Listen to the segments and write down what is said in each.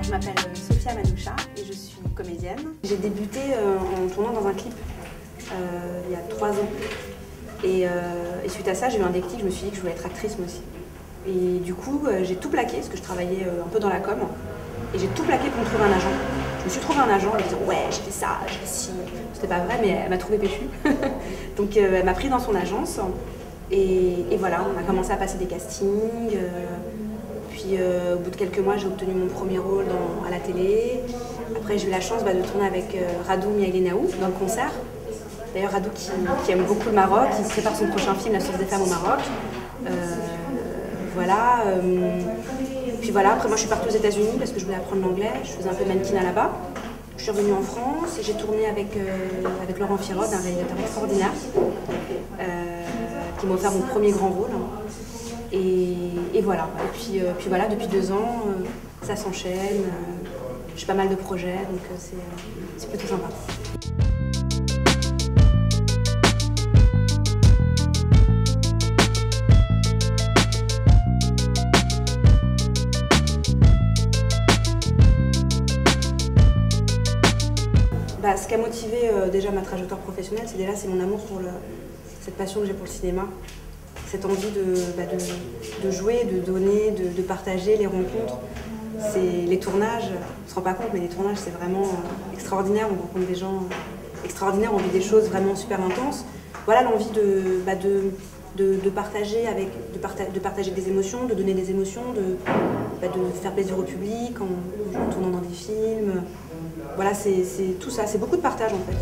Je m'appelle Sophia Manoucha et je suis comédienne. J'ai débuté en tournant dans un clip il y a 3 ans. Et suite à ça, j'ai eu un déclic, je me suis dit que je voulais être actrice moi aussi. Et du coup, j'ai tout plaqué, parce que je travaillais un peu dans la com. Et j'ai tout plaqué pour me trouver un agent. Je me suis trouvé un agent en lui disant « ouais, j'ai fait ça, j'ai fait ci ». C'était pas vrai, mais elle m'a trouvé péchu. Donc elle m'a pris dans son agence. Et voilà, on a commencé à passer des castings. Puis au bout de quelques mois, j'ai obtenu mon premier rôle à la télé. Après, j'ai eu la chance de tourner avec Radu Mihailinaou dans le concert. D'ailleurs, Radu qui aime beaucoup le Maroc, il prépare son prochain film, La source des femmes au Maroc. Voilà. Puis voilà, après moi je suis partie aux États-Unis parce que je voulais apprendre l'anglais. Je faisais un peu de mannequinat là-bas. Je suis revenue en France et j'ai tourné avec Laurent Firod, un réalisateur extraordinaire, qui m'a offert mon premier grand rôle. Et voilà. Et puis voilà, depuis 2 ans, ça s'enchaîne. J'ai pas mal de projets, donc c'est plutôt sympa. Ce qui a motivé déjà ma trajectoire professionnelle, c'est mon amour pour cette passion que j'ai pour le cinéma. Cette envie de jouer, de donner, de partager les rencontres. Les tournages, on ne se rend pas compte, mais les tournages c'est vraiment extraordinaire. On rencontre des gens extraordinaires, on vit des choses vraiment super intenses. Voilà l'envie de partager de partager des émotions, de donner des émotions, de faire plaisir au public en tournant dans des films. Voilà, c'est tout ça, c'est beaucoup de partage en fait.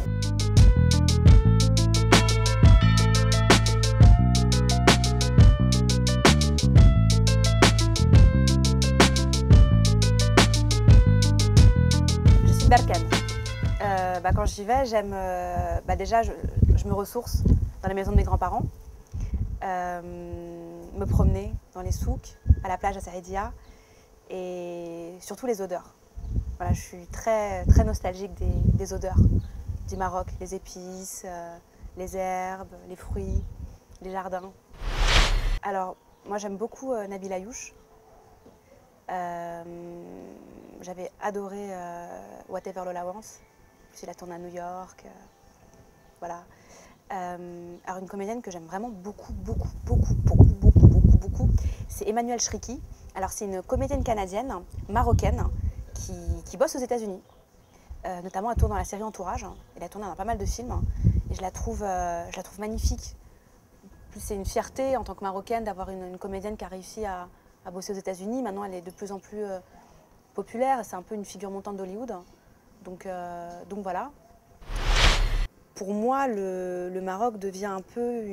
Je suis Berkane. Quand j'y vais, j'aime déjà je me ressource dans la maison de mes grands-parents, me promener dans les souks, à la plage à Saïdia et surtout les odeurs. Voilà, je suis très, très nostalgique des odeurs du Maroc, les épices, les herbes, les fruits, les jardins. Alors, moi j'aime beaucoup Nabila Ayouch. J'avais adoré Whatever Lola Wants, puis il a tourné à New York. Voilà. Alors une comédienne que j'aime vraiment beaucoup, c'est Emmanuelle Chriqui. Alors c'est une comédienne canadienne, marocaine, qui bosse aux États-Unis. Notamment elle tourne dans la série Entourage. Elle a tourné dans pas mal de films et je la trouve magnifique. En plus, c'est une fierté en tant que Marocaine d'avoir une comédienne qui a réussi à bosser aux États-Unis. Maintenant, elle est de plus en plus populaire. C'est un peu une figure montante d'Hollywood. Donc voilà. Pour moi, le Maroc devient un peu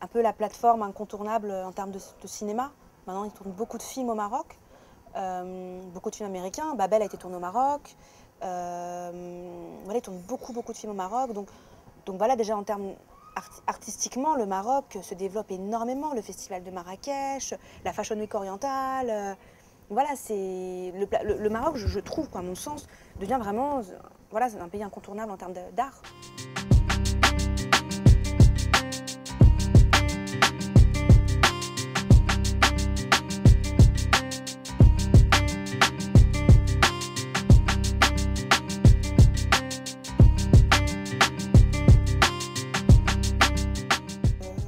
un peu la plateforme incontournable en termes de cinéma. Maintenant, ils tournent beaucoup de films au Maroc. Beaucoup de films américains. Babel a été tourné au Maroc. Voilà, ils tournent beaucoup de films au Maroc. Donc voilà, déjà en termes artistiquement, le Maroc se développe énormément. Le festival de Marrakech, la Fashion Week orientale. Voilà, le Maroc, je trouve, à mon sens, devient vraiment voilà, un pays incontournable en termes d'art.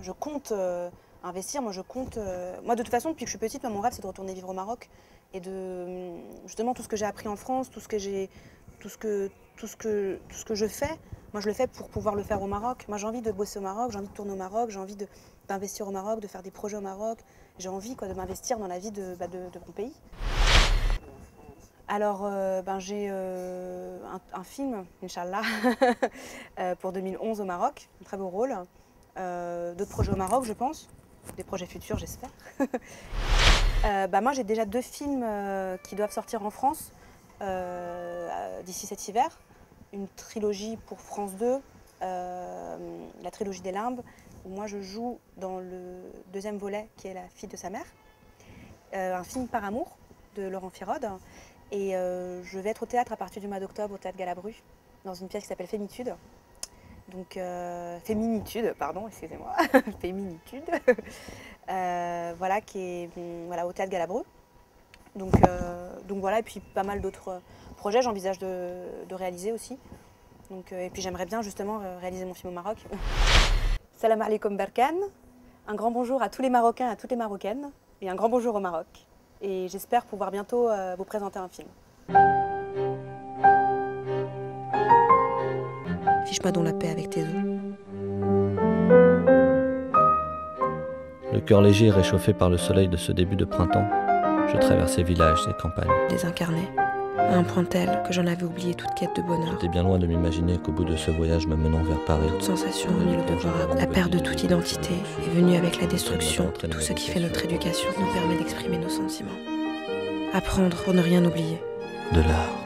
Je compte investir, moi de toute façon depuis que je suis petite, mon rêve c'est de retourner vivre au Maroc et justement tout ce que j'ai appris en France, tout ce que je fais, moi je le fais pour pouvoir le faire au Maroc. Moi j'ai envie de bosser au Maroc, j'ai envie de tourner au Maroc, j'ai envie d'investir au Maroc, de faire des projets au Maroc, j'ai envie de m'investir dans la vie de mon pays. Alors, j'ai un film, Inch'Allah, pour 2011 au Maroc, un très beau rôle. D'autres projets au Maroc, je pense, des projets futurs, j'espère. Moi, j'ai déjà 2 films qui doivent sortir en France d'ici cet hiver. Une trilogie pour France 2, la trilogie des Limbes, où moi je joue dans le 2e volet, qui est La fille de sa mère. Un film par amour de Laurent Firode. Et je vais être au théâtre à partir du mois d'octobre, au théâtre Galabru, dans une pièce qui s'appelle Fémitude. Donc, Féminitude, pardon, excusez-moi, Féminitude, voilà, qui est au théâtre Galabru. Donc voilà, et puis pas mal d'autres projets, j'envisage de réaliser aussi. Donc, et puis j'aimerais bien justement réaliser mon film au Maroc. Salam alaikum Barkan, un grand bonjour à tous les Marocains, à toutes les Marocaines, et un grand bonjour au Maroc. Et j'espère pouvoir bientôt vous présenter un film. Fiche-moi donc la paix avec tes os. Le cœur léger et réchauffé par le soleil de ce début de printemps, je traversais villages et campagnes. Désincarné, à un point tel que j'en avais oublié toute quête de bonheur. J'étais bien loin de m'imaginer qu'au bout de ce voyage me menant vers Paris, toute sensation venue le devoir, la perte de toute identité est venue avec la destruction de tout ce qui fait notre éducation, nous permet d'exprimer nos sentiments. Apprendre pour ne rien oublier. De l'art.